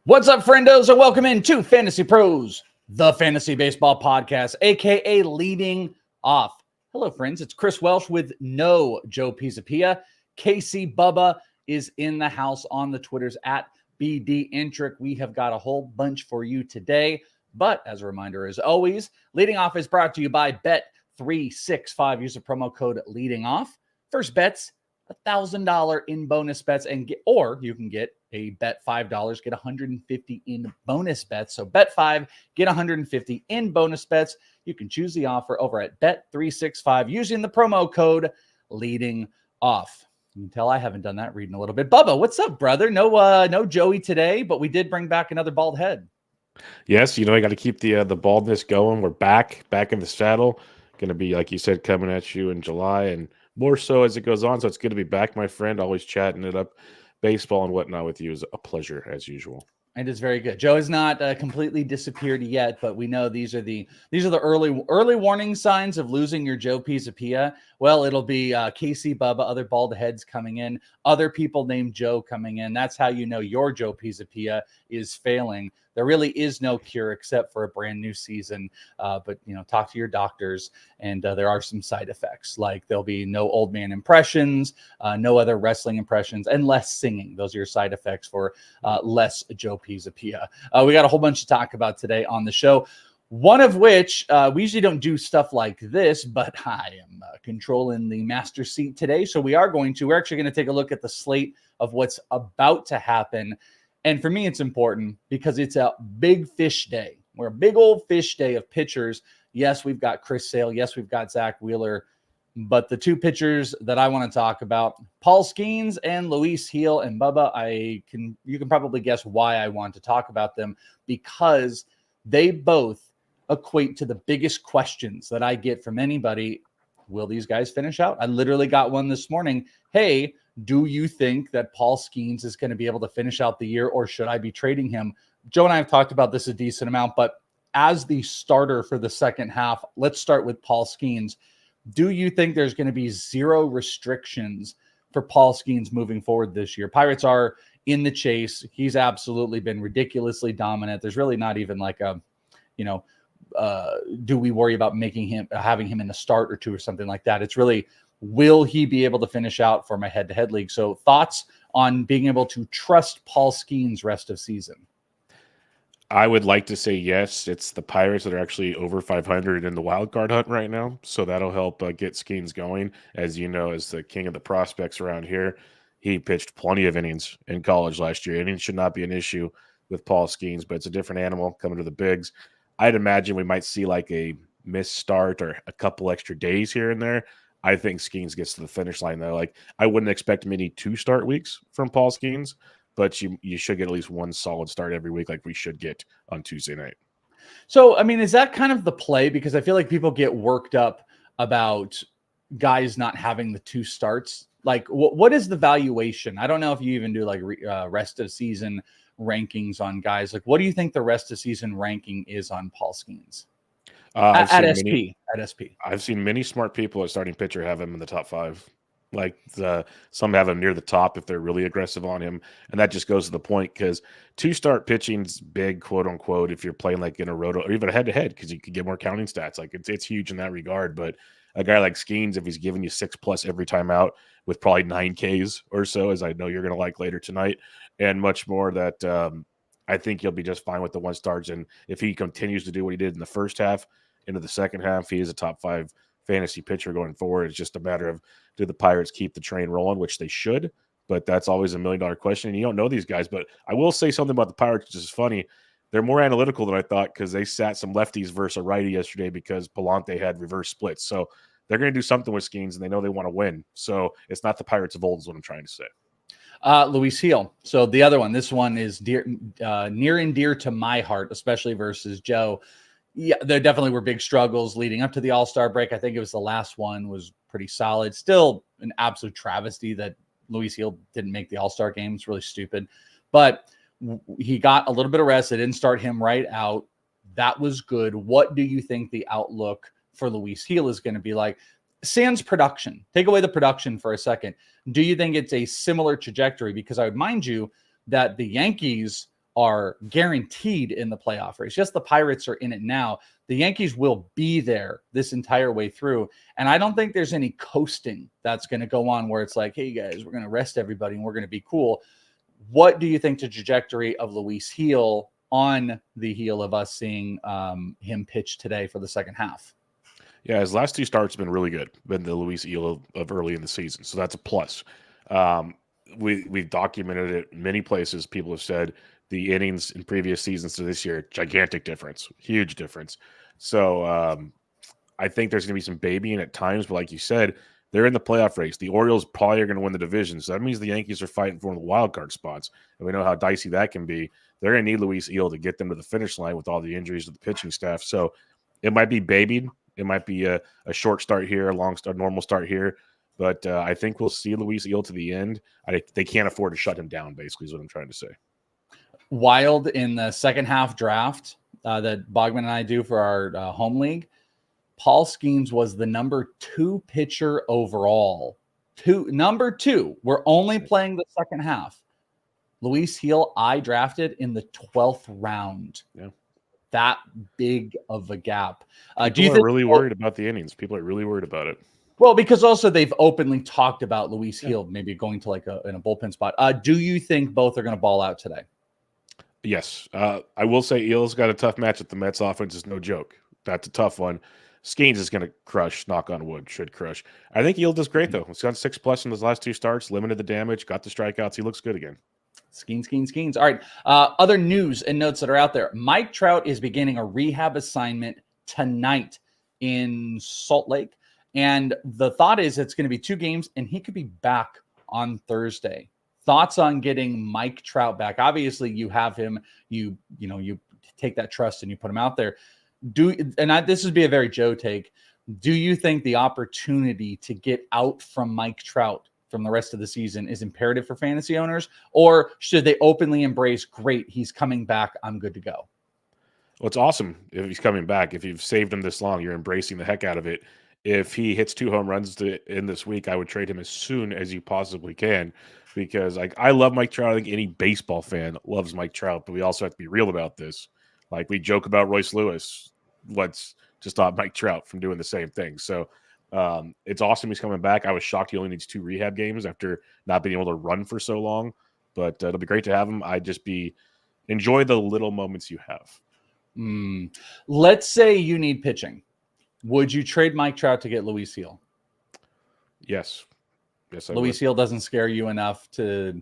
What's up, friendos, and welcome into Fantasy Pros, the fantasy baseball podcast, aka Leading Off. Hello, friends. It's Chris Welsh with no Joe Pisapia. KC Bubba is in the house on the Twitters at BDintric. We have got a whole bunch for you today, but as a reminder, as always, Leading Off is brought to you by bet365. Use the promo code Leading Off. First bets, $1,000 in bonus bets, or you can get a bet $5, get 150 in bonus bets. So bet 5, get 150 in bonus bets. You can choose the offer over at bet365 using the promo code Leading Off. You can tell I haven't done that reading a little bit. Bubba, what's up, brother? No Joey today, but we did bring back another bald head. Yes, you got to keep the baldness going. We're back in the saddle. Going to be, like you said, coming at you in July and more so as it goes on. So it's good to be back, my friend. Always chatting it up, baseball and whatnot with you is a pleasure as usual. It is very good. Joe has not completely disappeared yet, but we know these are the early warning signs of losing your Joe Pisapia. Well, it'll be KC Bubba, other bald heads coming in, other people named Joe coming in. That's how you know your Joe Pisapia is failing. There really is no cure except for a brand new season. But talk to your doctors, and there are some side effects. Like there'll be no old man impressions, no other wrestling impressions, and less singing. Those are your side effects for less Joe Pisapia. We got a whole bunch to talk about today on the show. One of which we usually don't do stuff like this, but I am controlling the master seat today. So we're actually going to take a look at the slate of what's about to happen. And for me, it's important because it's a big fish day. We're a big old fish day of pitchers. Yes, we've got Chris Sale. Yes, we've got Zach Wheeler. But the two pitchers that I want to talk about, Paul Skeens and Luis Gil. And Bubba, you can probably guess why I want to talk about them, because they both equate to the biggest questions that I get from anybody. Will these guys finish out? I literally got one this morning. Hey, do you think that Paul Skeens is going to be able to finish out the year, or should I be trading him? Joe and I have talked about this a decent amount, but as the starter for the second half, let's start with Paul Skeens. Do you think there's going to be zero restrictions for Paul Skeens moving forward this year? Pirates are in the chase. He's absolutely been ridiculously dominant. There's really not even like a, do we worry about having him in the start or two or something like that? It's really, will he be able to finish out for my head-to-head league? So thoughts on being able to trust Paul Skeens rest of season? I would like to say yes. It's the Pirates that are actually over 500 in the wild card hunt right now, so that'll help get Skeens going. As you know, as the king of the prospects around here, he pitched plenty of innings in college last year. Innings should not be an issue with Paul Skeens, but it's a different animal coming to the bigs. I'd imagine we might see like a missed start or a couple extra days here and there. I think Skeens gets to the finish line, though. Like, I wouldn't expect many 2-start weeks from Paul Skeens, but you should get at least one solid start every week, like we should get on Tuesday night. So, I mean, is that kind of the play? Because I feel like people get worked up about guys not having the 2 starts. Like, what is the valuation? I don't know if you even do like rest of season rankings on guys. Like, what do you think the rest of season ranking is on Paul Skeens? At SP. I've seen many smart people at starting pitcher have him in the top 5. Like some have him near the top if they're really aggressive on him. And that just goes to the point, because 2-start pitching's big, quote unquote, if you're playing like in a roto or even a head-to-head, because you can get more counting stats. Like it's huge in that regard. But a guy like Skeens, if he's giving you 6+ every time out with probably 9 Ks or so, as I know you're going to like later tonight, and much more, that I think he'll be just fine with the 1 starts. And if he continues to do what he did in the first half into the second half, he is a top 5 fantasy pitcher going forward. It's just a matter of, do the Pirates keep the train rolling, which they should, but that's always $1 million question. And you don't know these guys, but I will say something about the Pirates, which is funny. They're more analytical than I thought, because they sat some lefties versus a righty yesterday because Palante had reverse splits. So they're going to do something with Skeens, and they know they want to win. So it's not the Pirates of old is what I'm trying to say. Luis Gil. So the other one, this one is near and dear to my heart, especially versus Joe. Yeah, there definitely were big struggles leading up to the All-Star break. I think it was the last one was pretty solid. Still an absolute travesty that Luis Gil didn't make the All-Star game. It's really stupid. But he got a little bit of rest. They didn't start him right out. That was good. What do you think the outlook for Luis Gil is going to be like? Sans production. Take away the production for a second. Do you think it's a similar trajectory? Because I would mind you that the Yankees are guaranteed in the playoff race. Yes, the Pirates are in it now. The Yankees will be there this entire way through. And I don't think there's any coasting that's going to go on where it's like, hey, guys, we're going to rest everybody and we're going to be cool. What do you think the trajectory of Luis Gil on the heel of us seeing him pitch today for the second half? Yeah, his last 2 starts have been really good. Been the Luis Gil of early in the season, so that's a plus. We've documented it in many places. People have said the innings in previous seasons to this year, gigantic difference, huge difference. So I think there's going to be some babying at times, but like you said, they're in the playoff race. The Orioles probably are going to win the division, so that means the Yankees are fighting for one of the wild card spots, and we know how dicey that can be. They're going to need Luis Gil to get them to the finish line with all the injuries to the pitching staff. So it might be babied. It might be a short start here, a long start, normal start here. But I think we'll see Luis Gil to the end. They can't afford to shut him down, basically, is what I'm trying to say. Wild in the second half draft that Bogman and I do for our home league. Paul Skeens was the number 2 pitcher overall. Number 2. We're only playing the second half. Luis Gil, I drafted in the 12th round. Yeah. That big of a gap. Do you think really worried about the innings? People are really worried about it. Well, because also they've openly talked about Luis Gil maybe going to in a bullpen spot. Do you think both are going to ball out today? Yes. I will say Gil's got a tough match at the Mets offense. Is no joke. That's a tough one. Skeens is going to crush, knock on wood, should crush. I think Gil does great, though. He's got 6+ in his last 2 starts, limited the damage, got the strikeouts. He looks good again. Skeens. All right. Other news and notes that are out there. Mike Trout is beginning a rehab assignment tonight in Salt Lake. And the thought is it's going to be 2 games, and he could be back on Thursday. Thoughts on getting Mike Trout back? Obviously, you have him. You take that trust and you put him out there. This would be a very Joe take. Do you think the opportunity to get out from Mike Trout from the rest of the season is imperative for fantasy owners, or should they openly embrace, great, he's coming back, I'm good to go? Well, it's awesome if he's coming back. If you've saved him this long, you're embracing the heck out of it. If he hits 2 home runs in this week, I would trade him as soon as you possibly can, because I love Mike Trout. I think any baseball fan loves Mike Trout, but we also have to be real about this. Like we joke about Royce Lewis. Let's just stop Mike Trout from doing the same thing. So it's awesome he's coming back. I was shocked he only needs 2 rehab games after not being able to run for so long, but it'll be great to have him. Enjoy the little moments you have. Let's say you need pitching. Would you trade Mike Trout to get Luis Gil? Yes, Luis Gil doesn't scare you enough to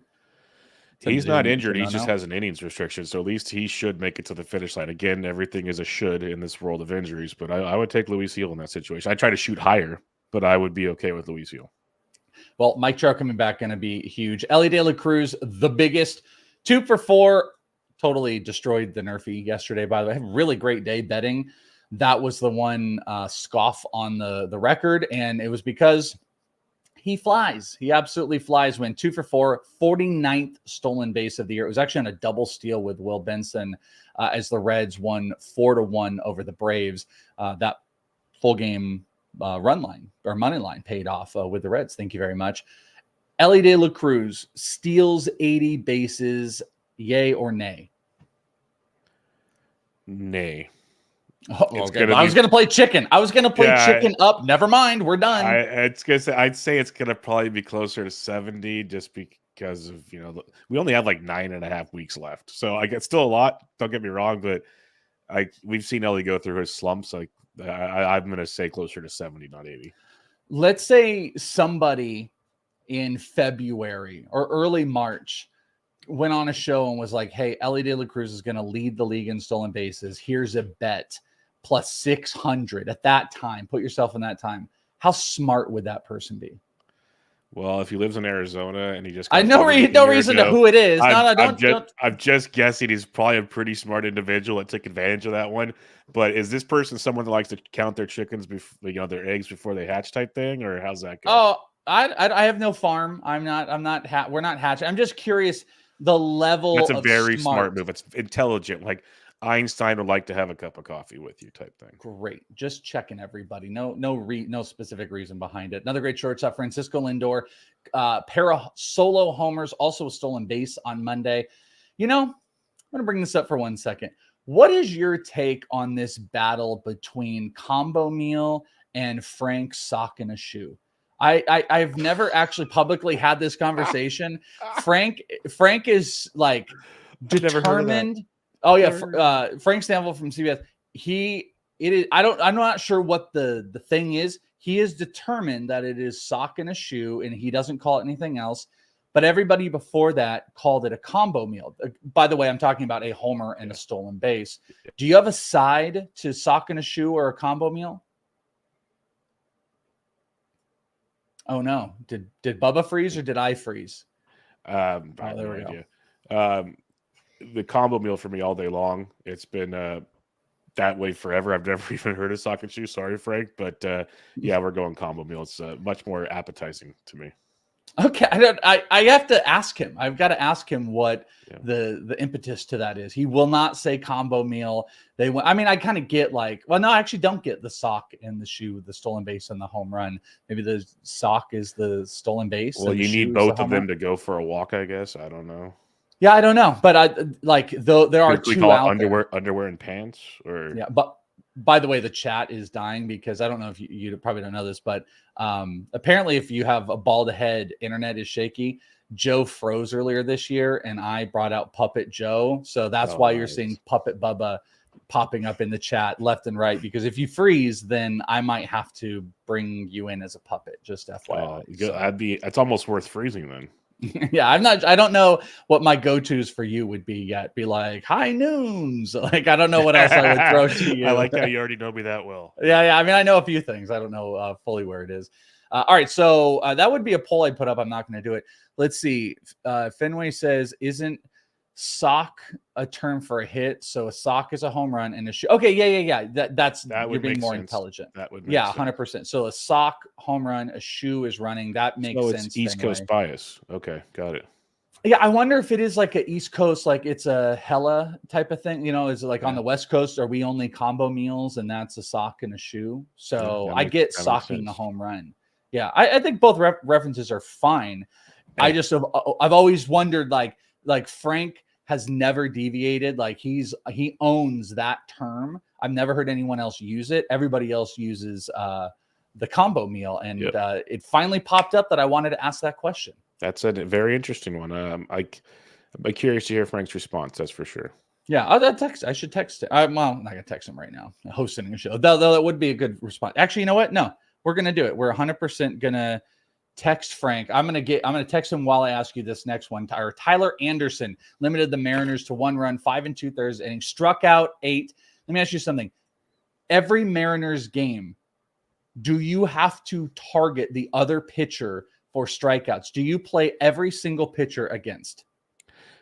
he's not injured. He just has an innings restriction, so at least he should make it to the finish line. Again, everything is a should in this world of injuries, but I would take Luis Gil in that situation. I try to shoot higher, but I would be okay with Luis Gil. Well, Mike Trout coming back going to be huge. Ellie De La Cruz, the biggest, 2 for 4, totally destroyed the Nerfy yesterday, by the way. Had a really great day betting. That was the one scoff on the record, and it was because he flies. He absolutely flies. Went 2 for 4, 49th stolen base of the year. It was actually on a double steal with Will Benson as the Reds won 4-1 over the Braves. That full game run line or money line paid off with the Reds. Thank you very much. Ellie De La Cruz steals 80 bases. Yay or nay? Nay. Oh, okay. I was going to play chicken. Chicken up. Never mind. We're done. I'd say it's going to probably be closer to 70 just because of, we only have like 9.5 weeks left. So I get still a lot. Don't get me wrong, but we've seen Ellie go through his slumps. I'm going to say closer to 70, not 80. Let's say somebody in February or early March went on a show and was like, hey, Ellie De La Cruz is going to lead the league in stolen bases. Here's a bet. Plus 600 at that time. Put yourself in that time. How smart would that person be? Well, if he lives in Arizona and he just I know no reason to who it is. I'm just guessing he's probably a pretty smart individual that took advantage of that one. But is this person someone that likes to count their chickens before, their eggs before they hatch type thing, or how's that go? Oh, I have no farm. We're not hatching. I'm just curious the level. That's a very smart move. It's intelligent. Like Einstein would like to have a cup of coffee with you type thing. Great. Just checking everybody. No specific reason behind it. Another great shortstop, Francisco Lindor. Pair of solo homers, also a stolen base on Monday. going to bring this up for 1 second. What is your take on this battle between Combo Meal and Frank's sock and a shoe? I've never actually publicly had this conversation. Frank is like determined. Oh yeah, Frank Stanville from CBS. I'm not sure what the thing is. He is determined that it is sock and a shoe, and he doesn't call it anything else. But everybody before that called it a combo meal. By the way, I'm talking about a homer and a stolen base. Do you have a side to sock and a shoe or a combo meal? Oh no! Did Bubba freeze or did I freeze? There we go. The combo meal for me all day long. It's been that way forever. I've never even heard of sock and shoe. Sorry, Frank, but yeah, we're going combo meal. It's much more appetizing to me. Okay, I have to ask him. I've got to ask him what the impetus to that is. He will not say combo meal. I kind of get I actually don't get the sock and the shoe, the stolen base and the home run. Maybe the sock is the stolen base. Well, you need both of them to go for a walk, I guess. I don't know. Yeah, I don't know, but there are two out underwear and pants, or yeah. But by the way, the chat is dying because I don't know if you probably don't know this, but apparently, if you have a bald head, internet is shaky. Joe froze earlier this year, and I brought out Puppet Joe, so that's why you're seeing Puppet Bubba popping up in the chat left and right. Because if you freeze, then I might have to bring you in as a puppet. Just FYI. That's almost worth freezing then. Yeah, I don't know what my go-tos for you would be yet. Be like high noons. I don't know what else I would throw to you. I like how you already know me that well. Yeah. I mean, I know a few things. I don't know fully where it is. All right, so that would be a poll I'd put up. I'm not going to do it. Let's see. Fenway says, isn't sock a term for a hit? So a sock is a home run and a shoe. Okay, yeah. That you're being more intelligent. That would make sense. 100%. So a sock, home run, a shoe is running. That makes sense. It's East Coast bias. Okay, got it. Yeah, I wonder if it is like a East Coast, like it's a hella type of thing. Is it like on the West Coast, are we only combo meals and that's a sock and a shoe? So I get socking the home run. Yeah, I think both references are fine. I've always wondered, like Frank has never deviated. Like he owns that term. I've never heard anyone else use it. Everybody else uses the combo meal, and it finally popped up that I wanted to ask that question. That's a very interesting one. I'm curious to hear Frank's response. That's for sure. Yeah, I should text him. I'm not gonna text him right now. Hosting a show, though, that would be a good response. Actually, you know what? No, we're gonna do it. We're 100% gonna text Frank. I'm gonna text him while I ask you this next one. Tyler Anderson limited the Mariners to 1 run, 5 2/3 innings, struck out 8. Let me ask you something. Every Mariners game, do you have to target the other pitcher for strikeouts? Do you play every single pitcher against?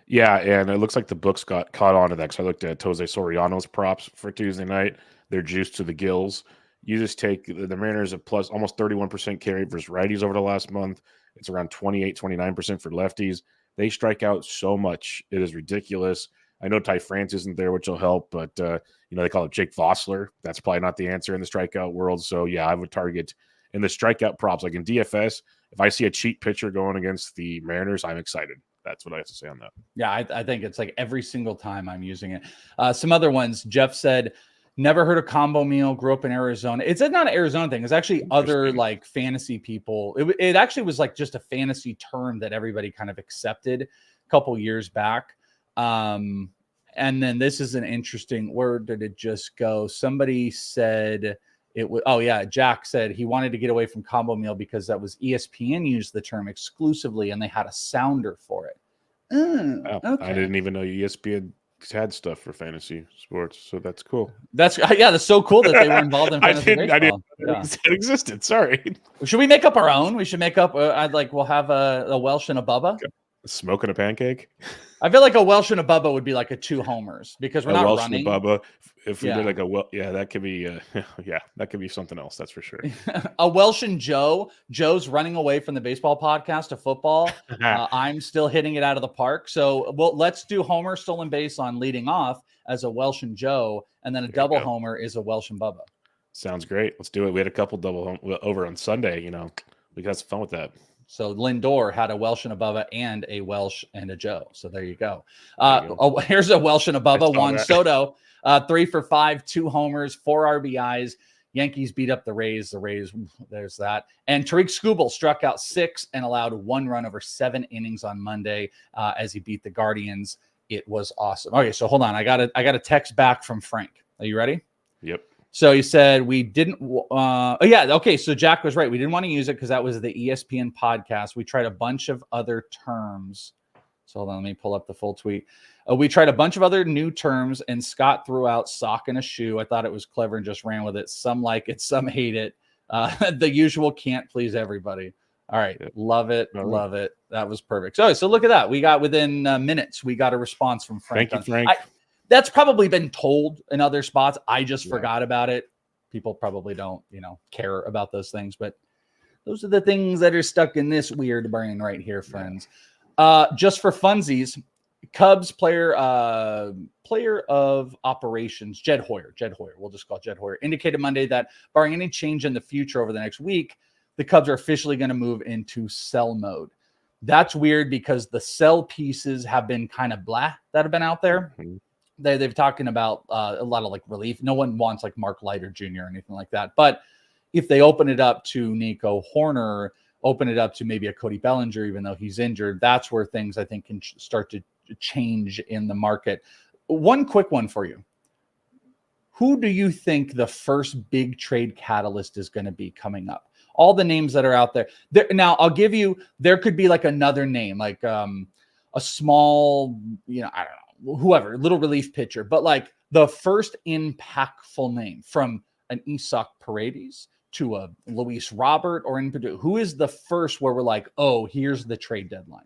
Yeah, and it looks like the books got caught on to that. So I looked at Jose Soriano's props for Tuesday night. They're juiced to the gills. You just take the Mariners at plus almost 31% carry versus righties over the last month. It's around 28-29% for lefties. They strike out so much. It is ridiculous. I know Ty France isn't there, which will help, but they call it Jake Vossler. That's probably not the answer in the strikeout world. So yeah, I would target in the strikeout props. Like in DFS, if I see a cheat pitcher going against the Mariners, I'm excited. That's what I have to say on that. Yeah, I think it's like every single time I'm using it. Some other ones. Jeff said, never heard of combo meal, grew up in Arizona. It's not an Arizona thing. It's actually other like fantasy people. It actually was like just a fantasy term that everybody kind of accepted a couple years back. And then this is an interesting, where did it just go? Somebody said it was, Jack said he wanted to get away from combo meal because that was ESPN used the term exclusively and they had a sounder for it. Okay. I didn't even know ESPN had stuff for fantasy sports, so that's cool. That's so cool that they were involved in fantasy baseball. I didn't know it existed. Sorry. Should we make up our own? We should make up. We'll have a Welsh and a Bubba. Smoking a pancake. I feel like a Welsh and a Bubba would be like a 2 homers because we're not Welsh running. And a Bubba. If we did like that could be that could be something else. That's for sure. A Welsh and Joe. Joe's running away from the baseball podcast to football. I'm still hitting it out of the park. So let's do homer, stolen base on leading off as a Welsh and Joe, and then a double homer is a Welsh and Bubba. Sounds great. Let's do it. We had a couple double over on Sunday. We got some fun with that. So Lindor had a Welsh and a Bubba and a Welsh and a Joe. So there you go. There you go. Oh, here's a Welsh and a Bubba. Juan that. Soto, 3 for 5, 2 homers, 4 RBIs. Yankees beat up the Rays. The Rays, there's that. And Tariq Skubal struck out 6 and allowed 1 run over 7 innings on Monday as he beat the Guardians. It was awesome. Okay, so hold on. I got a text back from Frank. Are you ready? Yep. So he said we didn't. Okay. So Jack was right. We didn't want to use it because that was the ESPN podcast. We tried a bunch of other terms. So hold on, let me pull up the full tweet. We tried a bunch of other new terms, and Scott threw out sock and a shoe. I thought it was clever and just ran with it. Some like it, some hate it. The usual can't please everybody. All right, love it, love it. That was perfect. So look at that. We got within minutes. We got a response from Frank. Thank you, Frank. That's probably been told in other spots. I just forgot about it. People probably don't, care about those things, but those are the things that are stuck in this weird brain right here, friends. Just for funsies, Cubs player of operations, Jed Hoyer. We'll just call it Jed Hoyer. Indicated Monday that barring any change in the future over the next week, the Cubs are officially going to move into sell mode. That's weird because the sell pieces have been kind of blah that have been out there. Mm-hmm. They've talking about a lot of like relief. No one wants like Mark Leiter Jr. or anything like that. But if they open it up to Nico Horner, open it up to maybe a Cody Bellinger, even though he's injured, that's where things I think can start to change in the market. One quick one for you. Who do you think the first big trade catalyst is going to be coming up? All the names that are out there. Now, I'll give you, there could be like another name, like a small, I don't know, whoever, little relief pitcher, but like the first impactful name from an Isaac Paredes to a Luis Robert or in Purdue, who is the first where we're like, oh, here's the trade deadline?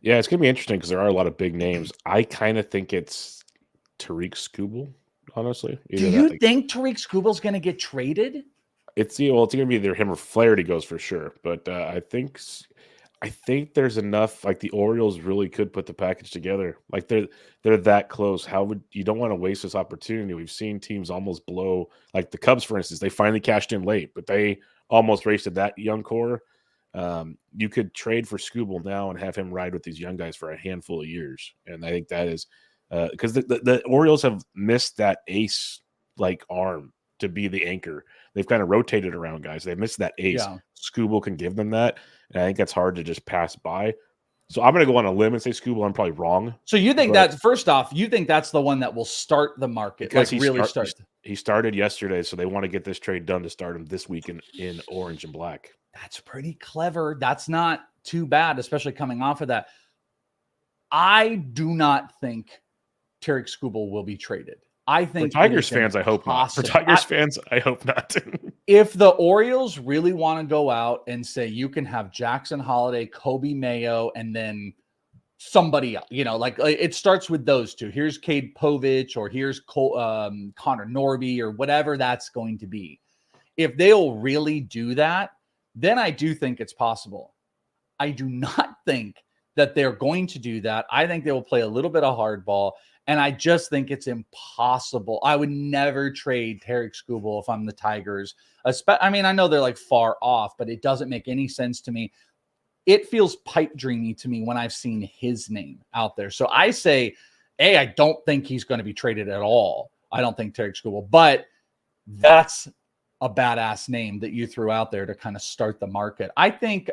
Yeah, it's going to be interesting because there are a lot of big names. I kind of think it's Tariq Skubal, honestly. Do you think Tariq Skubal's going to get traded? It's going to be either him or Flaherty goes for sure. But I think there's enough. Like the Orioles really could put the package together. Like they're that close. You don't want to waste this opportunity. We've seen teams almost blow. Like the Cubs, for instance, they finally cashed in late, but they almost wasted that young core. You could trade for Skubal now and have him ride with these young guys for a handful of years. And I think that is because the Orioles have missed that ace like arm to be the anchor. They've kind of rotated around guys. They missed that ace. Yeah. Skubal can give them that. And I think that's hard to just pass by. So I'm going to go on a limb and say Skubal. I'm probably wrong. So you think that, first off, you think that's the one that will start the market? Because he started yesterday, so they want to get this trade done to start him this week in orange and black. That's pretty clever. That's not too bad, especially coming off of that. I do not think Tariq Skubal will be traded. I think for Tigers fans, I hope not. For Tigers fans, I hope not. If the Orioles really want to go out and say you can have Jackson Holiday, Kobe Mayo, and then somebody else, like it starts with those two. Here's Cade Povich or here's Connor Norby or whatever that's going to be. If they'll really do that, then I do think it's possible. I do not think that they're going to do that. I think they will play a little bit of hardball. And I just think it's impossible. I would never trade Tariq Skubal if I'm the Tigers. I mean, I know they're like far off, but it doesn't make any sense to me. It feels pipe dreamy to me when I've seen his name out there. So I say, I don't think he's going to be traded at all. I don't think Tariq Skubal, but that's a badass name that you threw out there to kind of start the market. I think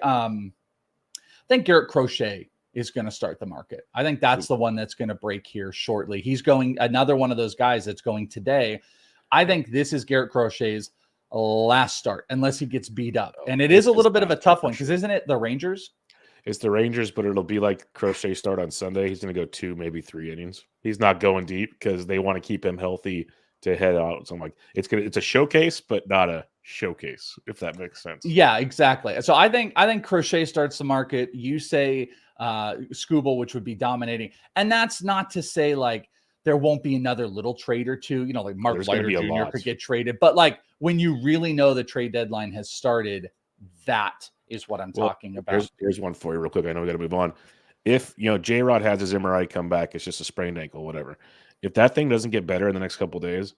Garrett Crochet is going to start the market. I think that's the one that's going to break here shortly. He's going, another one of those guys that's going today. I think this is Garrett Crochet's last start, unless he gets beat up. And it is a little bit of a tough one because isn't it the Rangers? It's the Rangers, but it'll be like Crochet start on Sunday. He's going to go 2, maybe 3 innings. He's not going deep because they want to keep him healthy to head out. So I'm like, it's a showcase, but not a showcase, if that makes sense. Yeah, exactly. So I think Crochet starts the market. You say Skubal, which would be dominating. And that's not to say like there won't be another little trade or two, like Mark Leiter Jr. could get traded. But like when you really know the trade deadline has started, that is what I'm talking about. Here's one for you real quick. I know we got to move on. If, J-Rod has his MRI come back, it's just a sprained ankle, whatever. If that thing doesn't get better in the next couple of days,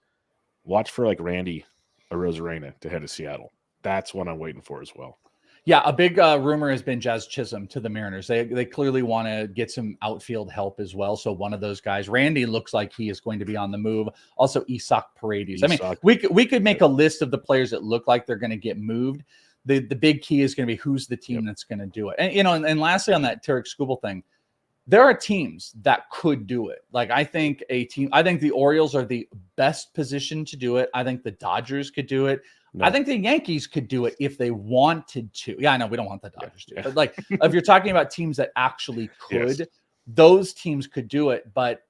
watch for like Randy Arozarena to head to Seattle. That's what I'm waiting for as well. Yeah, a big rumor has been Jazz Chisholm to the Mariners. They clearly want to get some outfield help as well. So one of those guys, Randy, looks like he is going to be on the move. Also, Isak Paredes. I mean, we could make a list of the players that look like they're going to get moved. The big key is going to be who's the team that's going to do it. And and lastly on that Tarek Skubal thing, there are teams that could do it. Like I think the Orioles are the best position to do it. I think the Dodgers could do it. No. I think the Yankees could do it if they wanted to. Yeah, I know we don't want the Dodgers to, but like if you're talking about teams that actually could, those teams could do it. But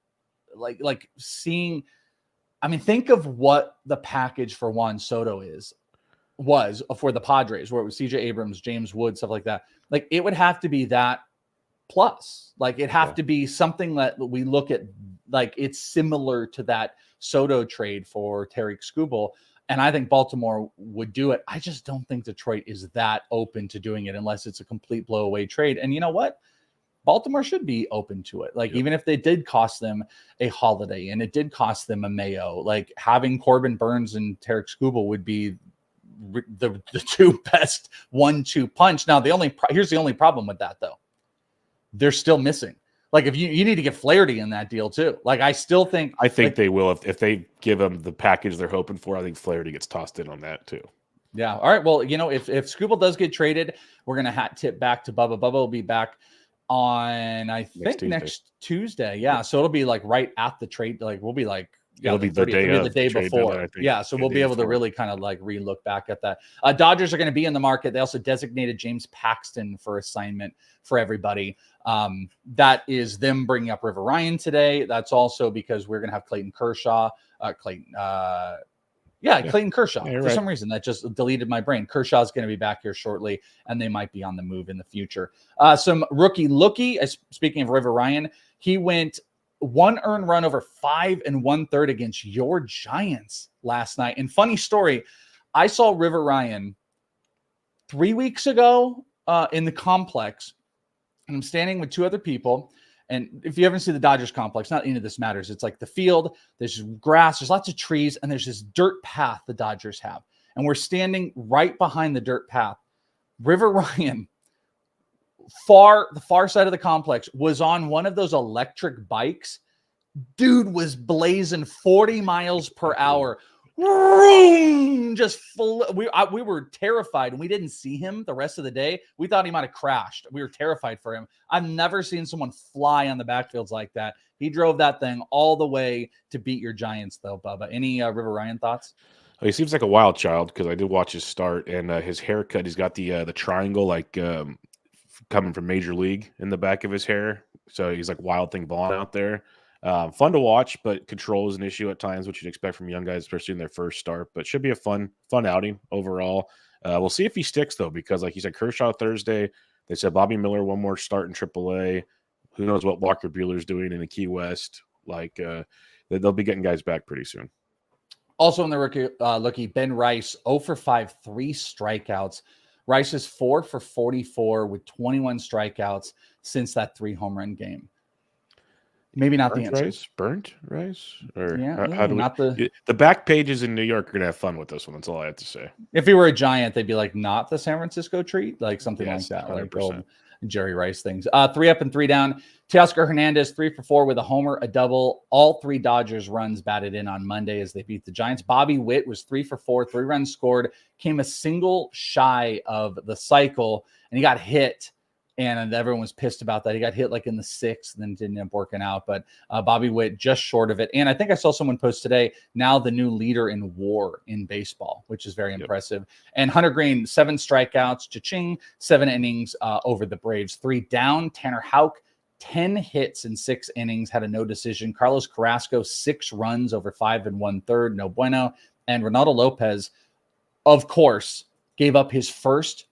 like seeing, I mean, think of what the package for Juan Soto was for the Padres, where it was CJ Abrams, James Wood, stuff like that. Like it would have to be that plus. Like it have to be something that we look at, like it's similar to that Soto trade for Tarek Skubal. And I think Baltimore would do it. I just don't think Detroit is that open to doing it unless it's a complete blow away trade. And you know what? Baltimore should be open to it. Like even if they did cost them a Holiday and it did cost them a Mayo, like having Corbin Burns and Tarek Skubal would be the two best 1-2 punch. Now here's the only problem with that though. They're still missing. Like if you need to get Flaherty in that deal too. Like I think they will if they give them the package they're hoping for. I think Flaherty gets tossed in on that too. Yeah. All right. Well, if Skubal does get traded, we're gonna hat tip back to Bubba. Bubba will be back on next Tuesday. Yeah. So it'll be like right at the trade. Like we'll be like it'll be the day before. Yeah. So we'll be able to really kind of like re-look back at that. Dodgers are going to be in the market. They also designated James Paxton for assignment for everybody. That is them bringing up River Ryan today. That's also because we're going to have Clayton Kershaw. Clayton Kershaw. For some reason, that just deleted my brain. Kershaw is going to be back here shortly, and they might be on the move in the future. Some rookie looky. Speaking of River Ryan, he went 1 earned run over 5 1/3 against your Giants last night. And funny story, I saw River Ryan 3 weeks ago in the complex, and I'm standing with 2 other people. And if you ever see the Dodgers complex, not any of this matters. It's like the field, there's grass, there's lots of trees, and there's this dirt path the Dodgers have. And we're standing right behind the dirt path. River Ryan, the far side of the complex, was on one of those electric bikes. Dude was blazing 40 miles per hour. Just full. We were terrified, and we didn't see him the rest of the day. We thought he might have crashed. We were terrified for him. I've never seen someone fly on the backfields like that. He drove that thing all the way to beat your Giants, though, Bubba. Any River Ryan thoughts? He seems like a wild child because I did watch his start, and his haircut. He's got the triangle like coming from Major League in the back of his hair. So he's like Wild Thing Vaughn out there. Fun to watch, but control is an issue at times, which you'd expect from young guys, especially in their first start. But should be a fun outing overall. We'll see if he sticks, though, because like you said, Kershaw Thursday. They said Bobby Miller, one more start in AAA. Who knows what Walker Buehler's doing in the Key West. Like they'll be getting guys back pretty soon. Also in the rookie, Ben Rice, 0 for 5, 3 strikeouts. Rice is 4 for 44 with 21 strikeouts since that 3 home run game. Maybe not the answer. Burnt rice? Or how do we, the back pages in New York are going to have fun with this one. That's all I have to say. If he were a Giant, they'd be like, not the San Francisco treat, like something like that. 100%. Like old Jerry Rice things. 3 up and 3 down. Teoscar Hernandez, 3 for 4 with a homer, a double. All 3 Dodgers runs batted in on Monday as they beat the Giants. Bobby Witt was 3 for 4, 3 runs scored, came a single shy of the cycle, and he got hit. And everyone was pissed about that. He got hit like in the 6th, and then didn't end up working out. But Bobby Witt just short of it. And I think I saw someone post today, now the new leader in WAR in baseball, which is very impressive. And Hunter Green, 7 strikeouts, cha-ching, 7 innings over the Braves. 3 down. Tanner Houck, 10 hits in 6 innings, had a no decision. Carlos Carrasco, 6 runs over 5 1/3, no bueno. And Ronaldo Lopez, of course, gave up his first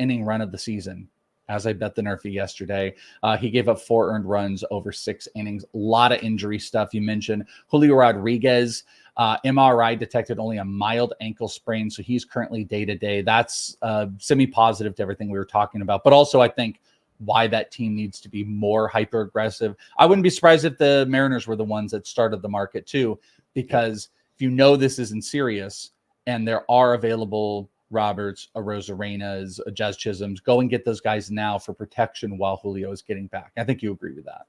inning run of the season. As I bet the Nerfy yesterday, he gave up 4 earned runs over 6 innings. A lot of injury stuff. You mentioned Julio Rodriguez, MRI detected only a mild ankle sprain, so he's currently day-to-day. That's semi-positive to everything we were talking about. But also, I think why that team needs to be more hyper-aggressive. I wouldn't be surprised if the Mariners were the ones that started the market too, because if you know this isn't serious and there are available Roberts, Arenas, Jazz Chisholms. Go and get those guys now for protection while Julio is getting back. I think you agree with that.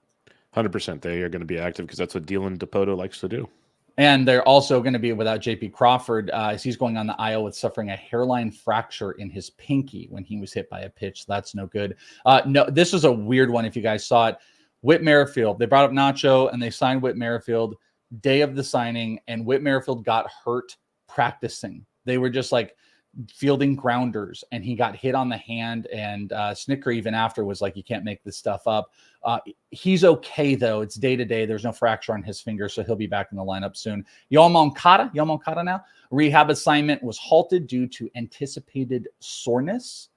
100%. They are going to be active because that's what Dylan DePoto likes to do. And they're also going to be without J.P. Crawford as he's going on the IL with suffering a hairline fracture in his pinky when he was hit by a pitch. That's no good. No, this is a weird one if you guys saw it. Whit Merrifield, they brought up Nacho and they signed Whit Merrifield day of the signing, and Whit Merrifield got hurt practicing. They were just like fielding grounders, and he got hit on the hand, and Snicker even after was like, you can't make this stuff up. He's okay though. It's day to day. There's no fracture on his finger, so he'll be back in the lineup soon. Yoel Moncada now, rehab assignment was halted due to anticipated soreness,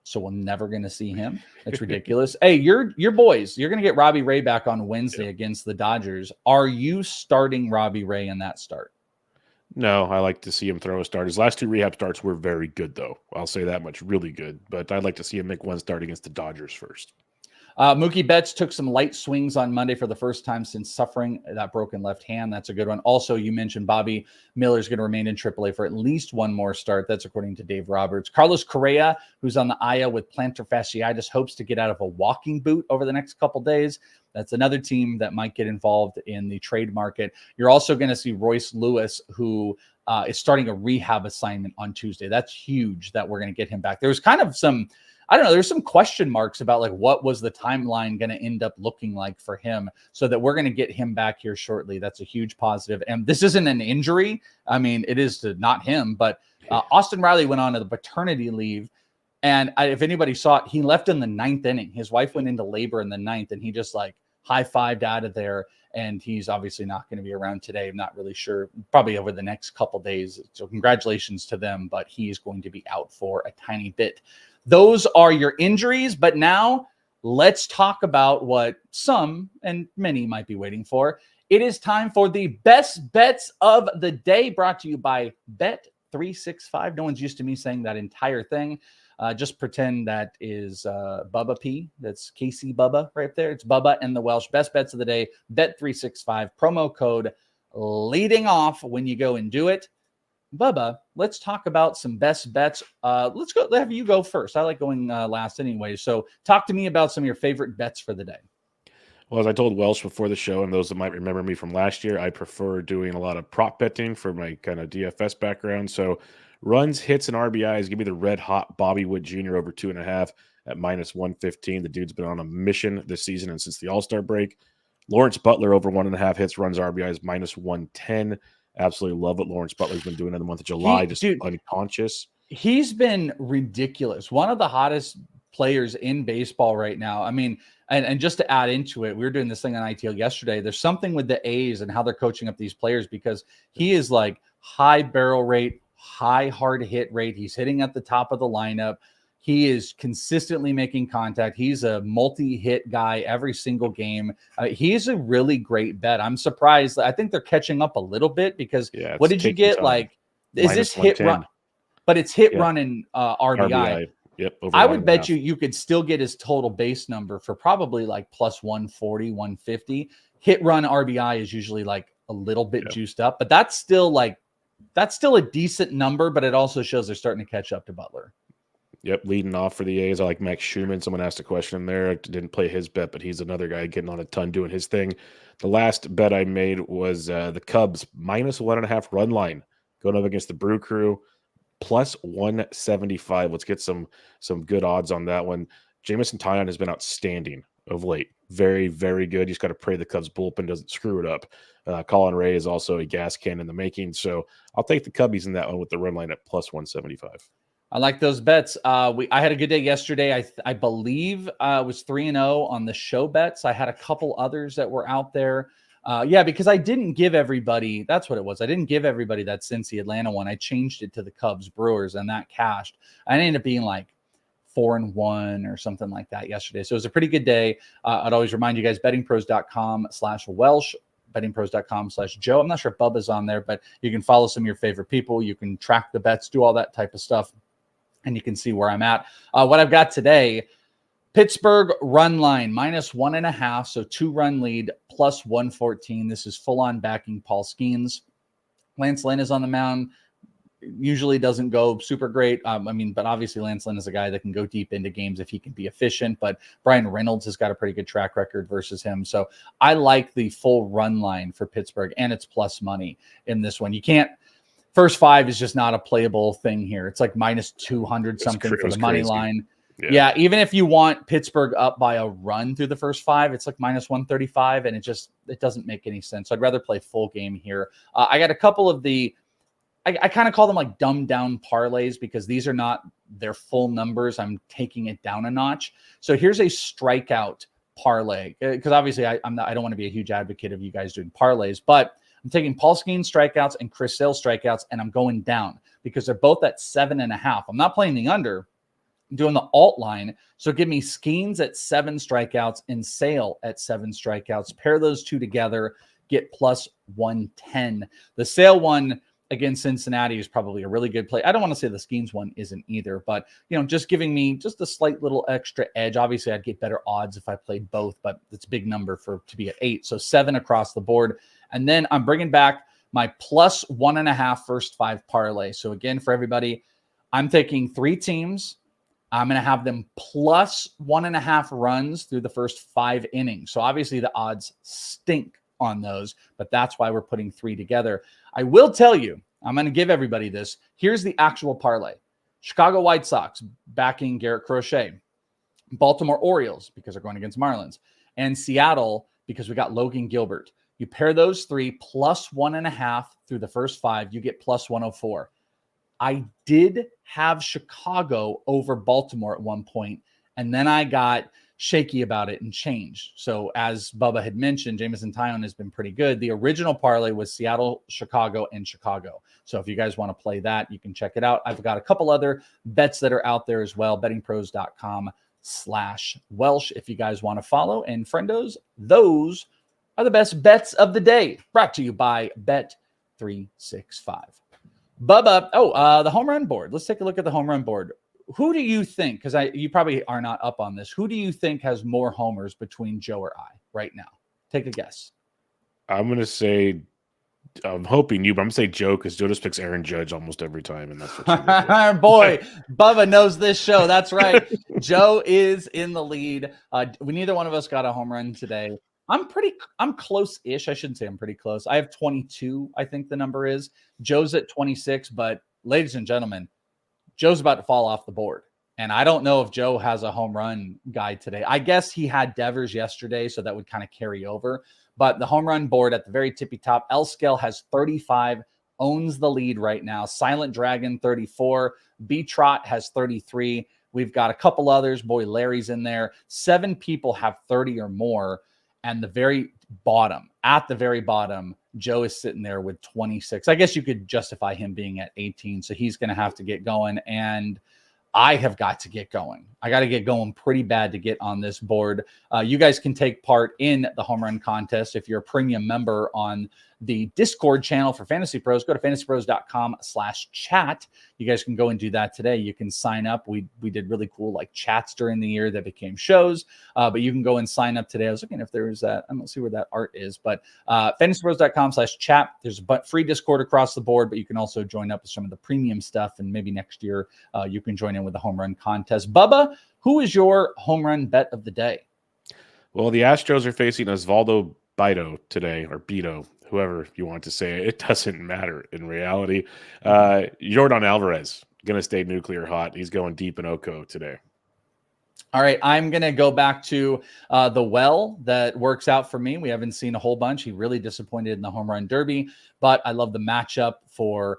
so we're never going to see him. That's ridiculous. Hey, your boys, you're going to get Robbie Ray back on Wednesday against the Dodgers. Are you starting Robbie Ray in that start? No, I like to see him throw a start. His last two rehab starts were very good, though. I'll say that much, really good. But I'd like to see him make one start against the Dodgers first. Mookie Betts took some light swings on Monday for the first time since suffering that broken left hand. That's a good one. Also, you mentioned Bobby Miller's going to remain in AAA for at least one more start. That's according to Dave Roberts. Carlos Correa, who's on the IL with plantar fasciitis, hopes to get out of a walking boot over the next couple days. That's another team that might get involved in the trade market. You're also going to see Royce Lewis, who is starting a rehab assignment on Tuesday. That's huge that we're going to get him back. There was kind of some, I don't know, there's some question marks about like what was the timeline going to end up looking like for him, so that we're going to get him back here shortly. That's a huge positive. And this isn't an injury. I mean, it is to not him, but Austin Riley went on to the paternity leave. And if anybody saw it, he left in the 9th inning. His wife went into labor in the 9th, and he just like high-fived out of there. And he's obviously not going to be around today. I'm not really sure, probably over the next couple days. So congratulations to them, but he's going to be out for a tiny bit. Those are your injuries, but now let's talk about what some and many might be waiting for. It is time for the best bets of the day, brought to you by Bet365. No one's used to me saying that entire thing. Just pretend that is Bubba P. That's Casey Bubba right there. It's Bubba and the Welsh. Best bets of the day, Bet365. Promo code leading off when you go and do it. Bubba, let's talk about some best bets. Let's go. Have you go first. I like going last anyway. So talk to me about some of your favorite bets for the day. Well, as I told Welsh before the show, and those that might remember me from last year, I prefer doing a lot of prop betting for my kind of DFS background. So runs, hits, and RBIs. Give me the red hot Bobby Wood Jr. over 2.5 at -115. The dude's been on a mission this season and since the All-Star break. Lawrence Butler over 1.5 hits, runs, RBIs -110. Absolutely love what Lawrence Butler's been doing in the month of July. Unconscious. He's been ridiculous. One of the hottest players in baseball right now. I mean, and just to add into it, we were doing this thing on ITL yesterday. There's something with the A's and how they're coaching up these players, because he is like high barrel rate, high hard hit rate. He's hitting at the top of the lineup. He is consistently making contact. He's a multi-hit guy every single game. He's a really great bet. I'm surprised. I think they're catching up a little bit because what did you get? Time. Like, is this hit run? But it's hit run and RBI. Yep. I would bet you could still get his total base number for probably like plus 140, 150. Hit run RBI is usually like a little bit juiced up, but that's still a decent number, but it also shows they're starting to catch up to Butler. Yep, leading off for the A's. I like Max Schumann. Someone asked a question there. I didn't play his bet, but he's another guy getting on a ton, doing his thing. The last bet I made was the Cubs -1.5 run line going up against the Brew Crew, +175. Let's get some good odds on that one. Jameson Taillon has been outstanding of late. Very, very good. You just got to pray the Cubs bullpen doesn't screw it up. Colin Ray is also a gas can in the making. So I'll take the Cubbies in that one with the run line at +175. I like those bets. I had a good day yesterday. I believe I was 3-0 on the show bets. I had a couple others that were out there. Because I didn't give everybody, that's what it was. I didn't give everybody that Cincy Atlanta one. I changed it to the Cubs Brewers, and that cashed. I ended up being like 4-1 or something like that yesterday. So it was a pretty good day. I'd always remind you guys, bettingpros.com/Welsh, bettingpros.com/Joe. I'm not sure if Bubba's on there, but you can follow some of your favorite people. You can track the bets, do all that type of stuff, and you can see where I'm at. What I've got today, Pittsburgh run line -1.5, so 2-run lead +114. This is full on backing Paul Skeens. Lance Lynn is on the mound. usually doesn't go super great. I mean, but obviously Lance Lynn is a guy that can go deep into games if he can be efficient, but Brian Reynolds has got a pretty good track record versus him. So I like the full run line for Pittsburgh, and it's plus money in this one. You can't, first 5 is just not a playable thing here. It's like minus 200 something for the money line. Yeah, even if you want Pittsburgh up by a run through the first 5, it's like minus 135, and it doesn't make any sense. So I'd rather play full game here. I got a couple of the, I kind of call them like dumbed down parlays because these are not their full numbers. I'm taking it down a notch. So here's a strikeout parlay, because obviously I don't want to be a huge advocate of you guys doing parlays, but I'm taking Paul Skeens strikeouts and Chris Sale strikeouts, and I'm going down because they're both at 7.5. I'm not playing the under. I'm doing the alt line. So give me Skeens at 7 strikeouts and Sale at 7 strikeouts. Pair those two together, get plus 110. The Sale one against Cincinnati is probably a really good play. I don't want to say the Skeens one isn't either, but just giving me just a slight little extra edge. Obviously, I'd get better odds if I played both, but it's a big number to be at 8. So 7 across the board. And then I'm bringing back my plus 1.5 first 5 parlay. So again, for everybody, I'm taking 3 teams. I'm going to have them plus 1.5 runs through the first 5 innings. So obviously the odds stink on those, but that's why we're putting 3 together. I will tell you, I'm going to give everybody this. Here's the actual parlay. Chicago White Sox backing Garrett Crochet. Baltimore Orioles, because they're going against Marlins. And Seattle, because we got Logan Gilbert. You pair those 3 plus 1.5 through the first 5, you get plus 104. I did have Chicago over Baltimore at one point, and then I got shaky about it and changed. So as Bubba had mentioned, Jameson Taillon has been pretty good. The original parlay was Seattle, Chicago, and Chicago. So if you guys want to play that, you can check it out. I've got a couple other bets that are out there as well. bettingpros.com/Welsh if you guys want to follow. And friendos, those are the best bets of the day, brought to you by Bet365. Bubba, the home run board. Let's take a look at the home run board. Who do you think, because you probably are not up on this, who do you think has more homers between Joe or I right now? Take a guess. I'm going to say, I'm hoping you, but I'm going to say Joe, because Joe just picks Aaron Judge almost every time, and that's what boy, Bubba knows this show. That's right. Joe is in the lead. Neither one of us got a home run today. I'm close-ish. I shouldn't say I'm pretty close. I have 22, I think the number is. Joe's at 26, but ladies and gentlemen, Joe's about to fall off the board. And I don't know if Joe has a home run guy today. I guess he had Devers yesterday, so that would kind of carry over. But the home run board at the very tippy top, L-Scale has 35, owns the lead right now. Silent Dragon, 34. B-Trot has 33. We've got a couple others. Boy, Larry's in there. 7 people have 30 or more. And at the very bottom, Joe is sitting there with 26. I guess you could justify him being at 18. So he's going to have to get going. And I have got to get going. I got to get going pretty bad to get on this board. You guys can take part in the home run contest if you're a premium member on the Discord channel for Fantasy Pros. Go to fantasypros.com/chat. You guys can go and do that today. You can sign up. We did really cool like chats during the year that became shows, but you can go and sign up today. I was looking if there was that. I don't see where that art is, but fantasypros.com/chat. There's a free Discord across the board, but you can also join up with some of the premium stuff, and maybe next year you can join in with the home run contest. Bubba, who is your home run bet of the day? Well, the Astros are facing Osvaldo Bido today, or Beto, whoever you want to say it. It doesn't matter in reality. Yordan Alvarez going to stay nuclear hot. He's going deep in Oko today. All right, I'm going to go back to the well that works out for me. We haven't seen a whole bunch. He really disappointed in the home run derby, but I love the matchup for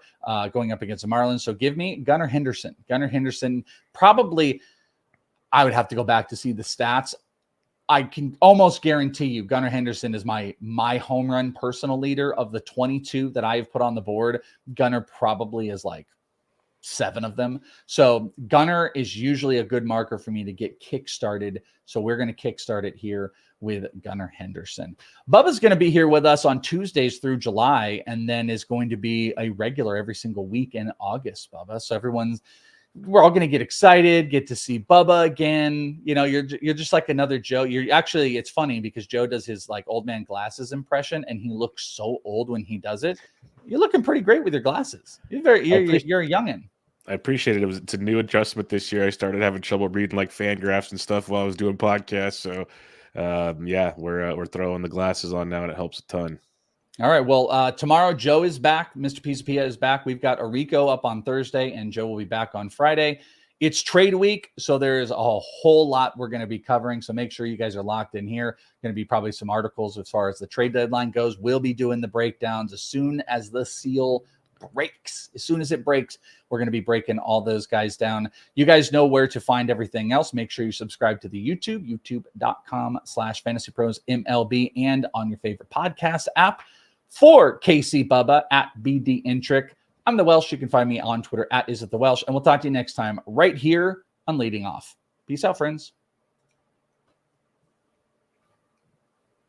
going up against the Marlins. So give me Gunnar Henderson. Gunnar Henderson, probably, I would have to go back to see the stats. I can almost guarantee you Gunnar Henderson is my home run personal leader of the 22 that I have put on the board. Gunnar probably is like 7 of them. So Gunnar is usually a good marker for me to get kick-started. So we're going to kickstart it here with Gunnar Henderson. Bubba's going to be here with us on Tuesdays through July, and then is going to be a regular every single week in August, Bubba. So we're all going to get excited, get to see Bubba again. You know, you're just like another Joe. It's funny because Joe does his like old man glasses impression, and he looks so old when he does it. You're looking pretty great with your glasses. You're a youngin'. I appreciate it. It's a new adjustment this year. I started having trouble reading like fan graphs and stuff while I was doing podcasts. So, yeah, we're throwing the glasses on now, and it helps a ton. All right. Well, tomorrow Joe is back. Mr. Pia is back. We've got Arico up on Thursday, and Joe will be back on Friday. It's trade week, so there's a whole lot we're going to be covering. So make sure you guys are locked in here. Going to be probably some articles as far as the trade deadline goes. We'll be doing the breakdowns as soon as the seal breaks. As soon as it breaks, we're going to be breaking all those guys down. You guys know where to find everything else. Make sure you subscribe to the youtube.com/FantasyPros MLB, and on your favorite podcast app. For KC Bubba at BD Intric, I'm the Welsh. You can find me on Twitter at IsItTheWelsh, and we'll talk to you next time right here on Leading Off. Peace out, friends.